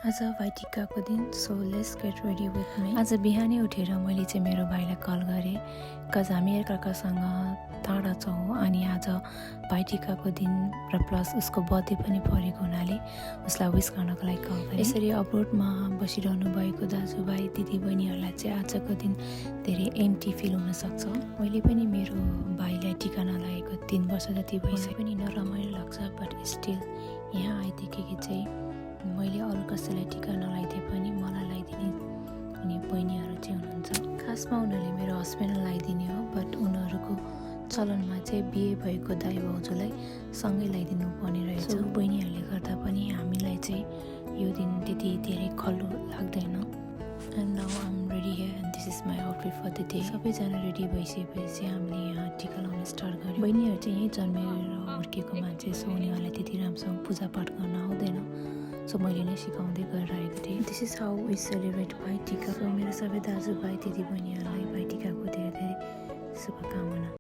आज भाइटिकाको दिन, so let's get ready with me. आज बिहानै उठेर मैले चाहिँ मेरो भाइलाई कल गरेँ, बिकज हामी एकअर्कासँग टाढा छौँ अनि आज भाइटिकाको दिन र प्लस उसको बर्थडे पनि परेको हुनाले उसलाई विस गर्नको लागि कल गरेँ। यसरी अब्रोडमा बसिरहनु भएको दाजुभाइ दिदीबहिनीहरूलाई चाहिँ आजको दिन धेरै एम्टी फिल हुनसक्छ। मैले पनि मेरो भाइलाई टिका नलागेको 3 वर्ष जति भइसक्यो, पनि नरमाइलो लाग्छ, बट स्टिल यहाँ आइदिएँ कि चाहिँ मैले अरू कसैलाई टिका नलाइदिए पनि मलाई लगाइदिने अनि बहिनीहरू चाहिँ हुनुहुन्छ। खासमा उनीहरूले मेरो हस्बेन्डलाई लगाइदिने हो, बट उनीहरूको चलनमा चाहिँ बिहे भएको दाइ भाउजूलाई सँगै लगाइदिनु पर्ने रहेछ। बहिनीहरूले गर्दा पनि हामीलाई चाहिँ यो दिन त्यति धेरै खल्लो लाग्दैन। And now I am ready here and this is my outfit for the day. सबैजना रेडी भइसकेपछि हामीले यहाँ टिका लगाउन स्टार्ट गर्यौँ। बहिनीहरू चाहिँ यहीँ जन्मेर हुर्केको मान्छे, सो उनीहरूलाई त्यति राम्रोसँग पूजापाठ गर्न आउँदैन, सो मैले नै सिकाउँदै गरिरहेको थिएँ। This is how we celebrate Bhaitika. मेरो सबै दाजुभाइ दिदीबहिनीहरूलाई भाइटिकाको धेरै धेरै शुभकामना।